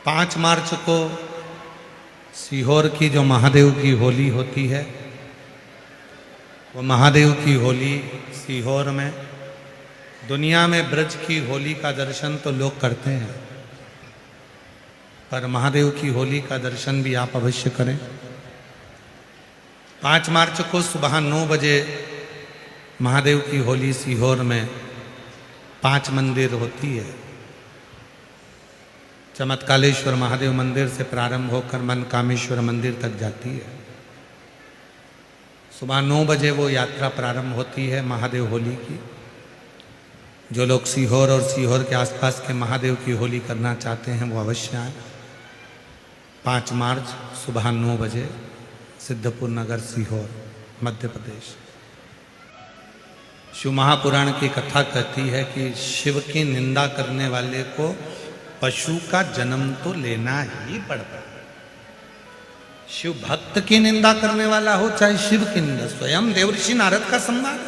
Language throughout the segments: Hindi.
5 मार्च को सीहोर की जो महादेव की होली होती है, वो महादेव की होली सीहोर में, दुनिया में ब्रज की होली का दर्शन तो लोग करते हैं, पर महादेव की होली का दर्शन भी आप अवश्य करें। 5 मार्च को सुबह 9 बजे महादेव की होली सीहोर में 5 मंदिर होती है। चमत्कालेश्वर महादेव मंदिर से प्रारंभ होकर मनकामेश्वर मंदिर तक जाती है। सुबह 9 बजे वो यात्रा प्रारंभ होती है महादेव होली की। जो लोग सीहोर और सीहोर के आसपास के महादेव की होली करना चाहते हैं वो अवश्य आए। 5 मार्च सुबह 9 बजे सिद्धपुर नगर सीहोर मध्य प्रदेश। शिव महापुराण की कथा कहती है कि शिव की निंदा करने वाले को पशु का जन्म तो लेना ही पड़ता है। शिव भक्त की निंदा करने वाला हो चाहे शिव की निंदा, स्वयं देवर्षि नारद का संवाद।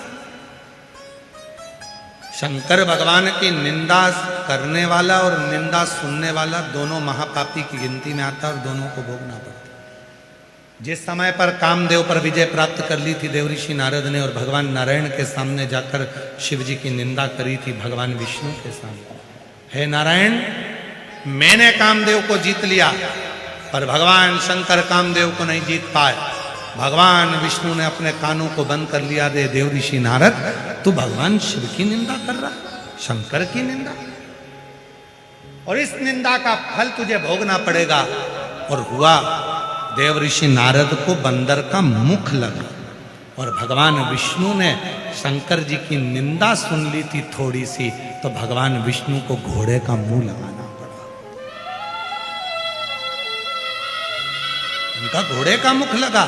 शंकर भगवान की निंदा करने वाला और निंदा सुनने वाला दोनों महापापी की गिनती में आता है और दोनों को भोगना पड़ता है। जिस समय पर कामदेव पर विजय प्राप्त कर ली थी देवर्षि नारद ने और भगवान नारायण के सामने जाकर शिव जी की निंदा करी थी भगवान विष्णु के सामने, हे नारायण मैंने कामदेव को जीत लिया, पर भगवान शंकर कामदेव को नहीं जीत पाए। भगवान विष्णु ने अपने कानों को बंद कर लिया, दे देवर्षि नारद तू भगवान शिव की निंदा कर रहा, शंकर की निंदा, और इस निंदा का फल तुझे भोगना पड़ेगा। और हुआ, देवर्षि नारद को बंदर का मुख लगा और भगवान विष्णु ने शंकर जी की निंदा सुन ली थी थोड़ी सी, तो भगवान विष्णु को घोड़े का मुंह लगाना पड़ा। उनका घोड़े का मुख लगा।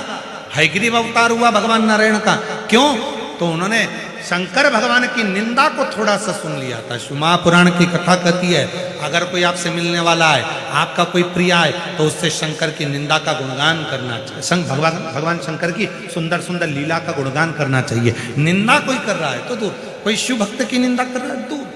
हयग्रीव अवतार हुआ भगवान नारायण का, क्यों? तो उन्होंने शंकर भगवान की निंदा को थोड़ा सा सुन लिया था। शिव महापुराण की कथा कहती है अगर कोई आपसे मिलने वाला है, आपका कोई प्रिय है, तो उससे शंकर की निंदा का गुणगान करना चाहिए। भगवान शंकर की सुंदर सुंदर लीला का गुणगान करना चाहिए। निंदा कोई कर रहा है तो दूर, कोई शिव भक्त की निंदा कर रहा है दूर।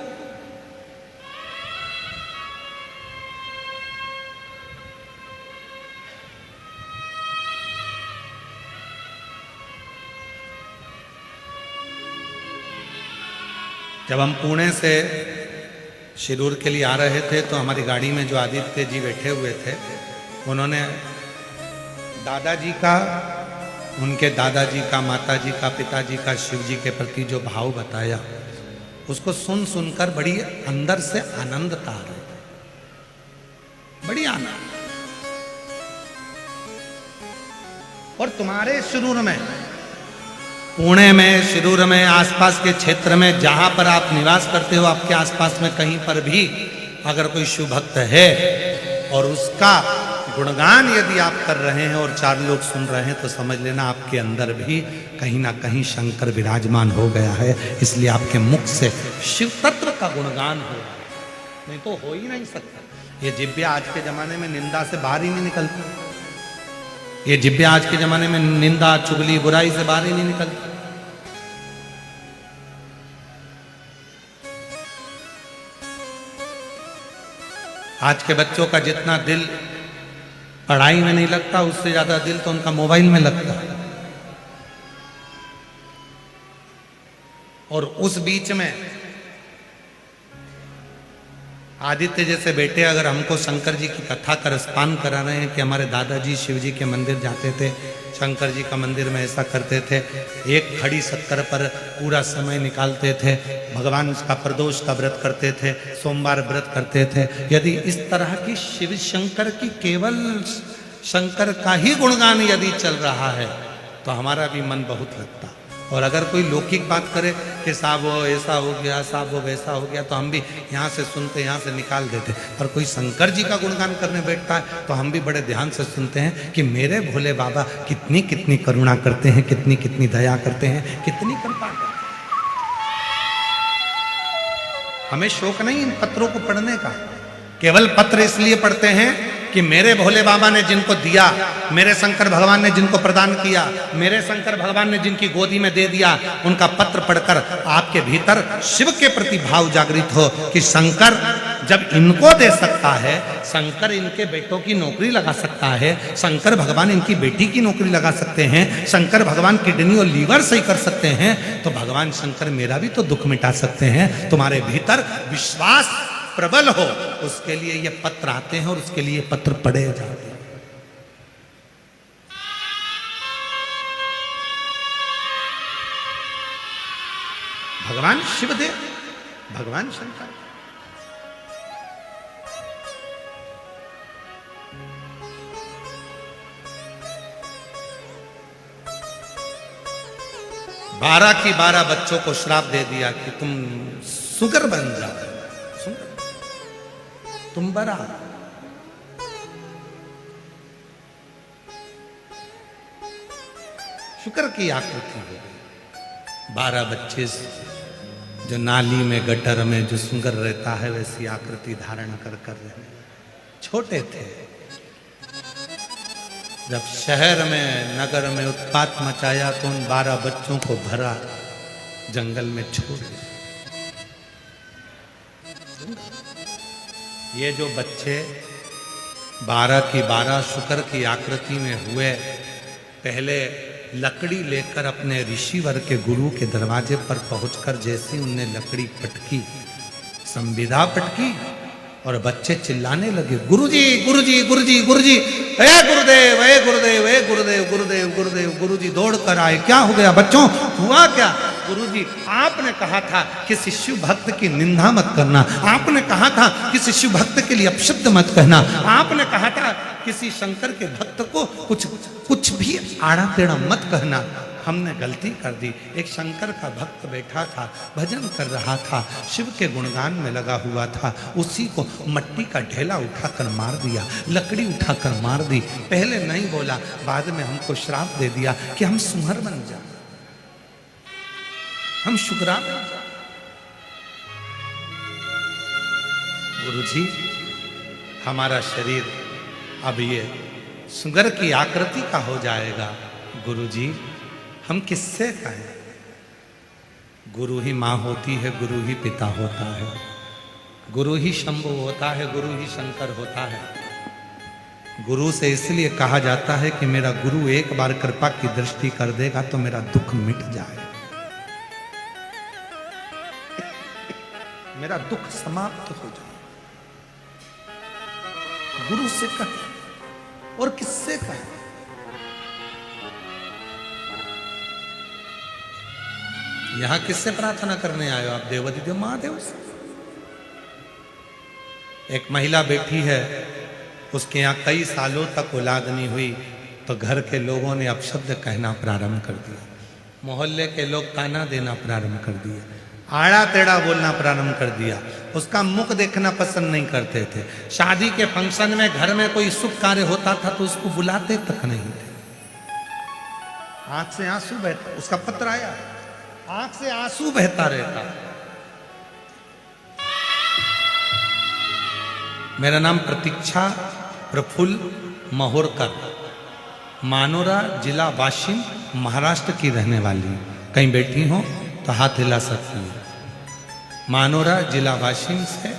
जब हम पुणे से शिरूर के लिए आ रहे थे तो हमारी गाड़ी में जो आदित्य जी बैठे हुए थे, उन्होंने दादाजी का, उनके दादाजी का, माताजी का, पिताजी का शिव जी के प्रति जो भाव बताया, उसको सुन सुनकर बड़ी अंदर से आनंद आ रहे थे, बड़ी आनंद। और तुम्हारे शिरूर में, पुणे में, शिरूर में, आसपास के क्षेत्र में जहां पर आप निवास करते हो, आपके आसपास में कहीं पर भी अगर कोई शिव भक्त है और उसका गुणगान यदि आप कर रहे हैं और 4 लोग सुन रहे हैं, तो समझ लेना आपके अंदर भी कहीं ना कहीं शंकर विराजमान हो गया है। इसलिए आपके मुख से शिव तत्व का गुणगान हो, नहीं तो हो ही नहीं सकता। ये जिब्या आज के जमाने में निंदा से बाहर ही नहीं निकलती। ये जिब्या आज के जमाने में निंदा, चुगली, बुराई से बाहर ही नहीं निकलती। आज के बच्चों का जितना दिल पढ़ाई में नहीं लगता, उससे ज्यादा दिल तो उनका मोबाइल में लगता है। और उस बीच में आदित्य जैसे बेटे अगर हमको शंकर जी की कथा का रसपान करा रहे हैं कि हमारे दादाजी शिव जी के मंदिर जाते थे, शंकर जी का मंदिर में ऐसा करते थे, एक खड़ी शक्कर पर पूरा समय निकालते थे, भगवान उसका प्रदोष का व्रत करते थे, सोमवार व्रत करते थे। यदि इस तरह की शिव शंकर की केवल शंकर का ही गुणगान यदि चल रहा है तो हमारा भी मन बहुत लगता। और अगर कोई लौकिक बात करे कि साहब वो ऐसा हो गया, साहब वो वैसा हो गया, तो हम भी यहाँ से सुनते, यहाँ से निकाल देते। पर कोई शंकर जी का गुणगान करने बैठता है तो हम भी बड़े ध्यान से सुनते हैं कि मेरे भोले बाबा कितनी कितनी करुणा करते हैं, कितनी कितनी दया करते हैं, कितनी कृपा करते हैं। हमें शौक नहीं इन पत्रों को पढ़ने का, केवल पत्र इसलिए पढ़ते हैं कि मेरे भोले बाबा ने जिनको दिया, मेरे शंकर भगवान ने जिनको प्रदान किया, मेरे शंकर भगवान ने जिनकी गोदी में दे दिया, उनका पत्र पढ़कर आपके भीतर शिव के प्रति भाव जागृत हो कि शंकर जब इनको दे सकता है, शंकर इनके बेटों की नौकरी लगा सकता है, शंकर भगवान इनकी बेटी की नौकरी लगा सकते हैं, शंकर भगवान किडनी और लीवर सही कर सकते हैं, तो भगवान शंकर मेरा भी तो दुख मिटा सकते हैं। तुम्हारे भीतर विश्वास प्रबल हो, उसके लिए ये पत्र आते हैं और उसके लिए पत्र पढ़े जाते हैं। भगवान शिवदेव, भगवान शंकर, बारह की 12 बच्चों को श्राप दे दिया कि तुम सुगर बन जाओ, तुम बड़ा। शुक्र की आकृति हो गई। 12 बच्चे जो नाली में गटर में जो सुगर रहता है वैसी आकृति धारण कर रहने। छोटे थे, जब शहर में नगर में उत्पात मचाया तो उन 12 बच्चों को भरा जंगल में छोड़ दिया। ये जो बच्चे 12 की 12 शुक्र की आकृति में हुए, पहले लकड़ी लेकर अपने ऋषिवर के गुरु के दरवाजे पर पहुंचकर जैसे उनने लकड़ी पटकी, संविदा पटकी और बच्चे चिल्लाने लगे, गुरुजी गुरुजी गुरुजी गुरुजी, ए गुरुदेव ए गुरुदेव ए गुरुदेव गुरुदेव गुरुदेव। गुरुजी दौड़ कर आए, क्या हो गया बच्चों, हुआ क्या? गुरुजी आपने कहा था कि शिशु भक्त की निंदा मत करना, आपने कहा था कि शिशु भक्त के लिए अपशब्द मत कहना, आपने कहा था किसी शंकर के भक्त को कुछ भी आड़ा टेढ़ा मत कहना। हमने गलती कर दी। एक शंकर का भक्त बैठा था, भजन कर रहा था, शिव के गुणगान में लगा हुआ था, उसी को मट्टी का ढेला उठाकर मार दिया, लकड़ी उठाकर मार दी। पहले नहीं बोला, बाद में हमको श्राप दे दिया कि हम सुहर बन जाए, हम शुक्रा बन जाए। गुरुजी हमारा शरीर अब ये सुगर की आकृति का हो जाएगा। गुरुजी हम किससे कहें? गुरु ही माँ होती है, गुरु ही पिता होता है, गुरु ही शंभु होता है, गुरु ही शंकर होता है। गुरु से इसलिए कहा जाता है कि मेरा गुरु एक बार कृपा की दृष्टि कर देगा तो मेरा दुख मिट जाए, मेरा दुख समाप्त हो जाए। गुरु से कहे और किससे कहे? यहां किससे प्रार्थना करने आए हो आप? देवाधिदेव महादेव से। एक महिला बैठी है, उसके यहाँ कई सालों तक औलाद नहीं हुई, तो घर के लोगों ने अपशब्द कहना प्रारंभ कर दिया, मोहल्ले के लोग ताना देना प्रारंभ कर दिया, आड़ा टेढ़ा बोलना प्रारंभ कर दिया, उसका मुख देखना पसंद नहीं करते थे। शादी के फंक्शन में घर में कोई शुभ कार्य होता था तो उसको बुलाते तक नहीं थे। आंख से आंसू बहता, उसका पत्र आया, आंख से आंसू बहता रहता। मेरा नाम प्रतीक्षा प्रफुल्ल महोरकर, मानोरा जिला वाशिम महाराष्ट्र की रहने वाली। कहीं बैठी हो तो हाथ हिला सकती है। मानोरा जिला वाशिम से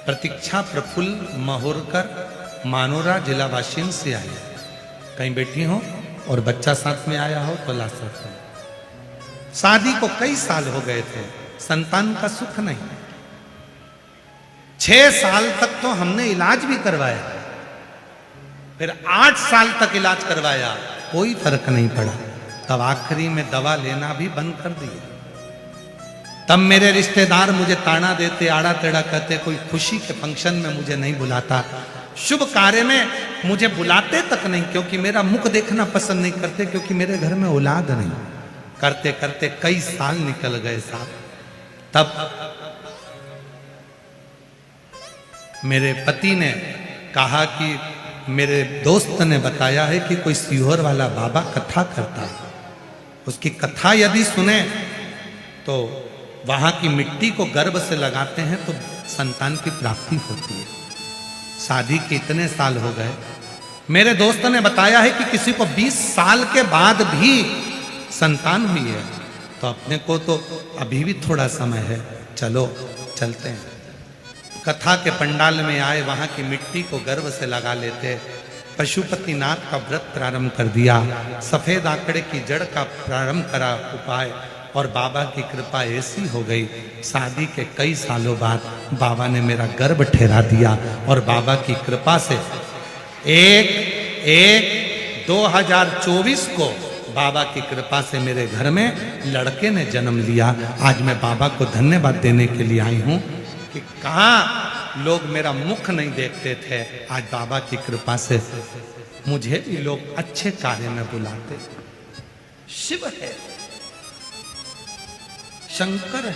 प्रतीक्षा प्रफुल्ल महोरकर, मानोरा जिला वाशिम से आई। कहीं बैठी हो और बच्चा साथ में आया हो तो ला सकते हो। शादी को कई साल हो गए थे, संतान का सुख नहीं। 6 साल तक तो हमने इलाज भी करवाया, फिर 8 साल तक इलाज करवाया, कोई फर्क नहीं पड़ा। तब आखिरी में दवा लेना भी बंद कर दिया। तब मेरे रिश्तेदार मुझे ताना देते, आड़ा टेढ़ा कहते, कोई खुशी के फंक्शन में मुझे नहीं बुलाता, शुभ कार्य में मुझे बुलाते तक नहीं, क्योंकि मेरा मुख देखना पसंद नहीं करते, क्योंकि मेरे घर में औलाद नहीं। करते करते कई साल निकल गए साहब। तब मेरे पति ने कहा कि मेरे दोस्त ने बताया है कि कोई सीहोर वाला बाबा कथा करता है, उसकी कथा यदि सुने तो वहां की मिट्टी को गर्भ से लगाते हैं तो संतान की प्राप्ति होती है। शादी के इतने साल हो गए। मेरे दोस्त ने बताया है कि किसी को 20 साल के बाद भी संतान हुई है, तो अपने को तो अभी भी थोड़ा समय है, चलो चलते हैं। कथा के पंडाल में आए, वहां की मिट्टी को गर्व से लगा लेते। पशुपतिनाथ का व्रत प्रारंभ कर दिया, सफेद आंकड़े की जड़ का प्रारंभ करा उपाय, और बाबा की कृपा ऐसी हो गई, शादी के कई सालों बाद बाबा ने मेरा गर्भ ठहरा दिया। और बाबा की कृपा से 2024 को बाबा की कृपा से मेरे घर में लड़के ने जन्म लिया। आज मैं बाबा को धन्यवाद देने के लिए आई हूं कि कहाँ लोग मेरा मुख नहीं देखते थे, आज बाबा की कृपा से मुझे भी लोग अच्छे कार्य में बुलाते। शिव है, शंकर है,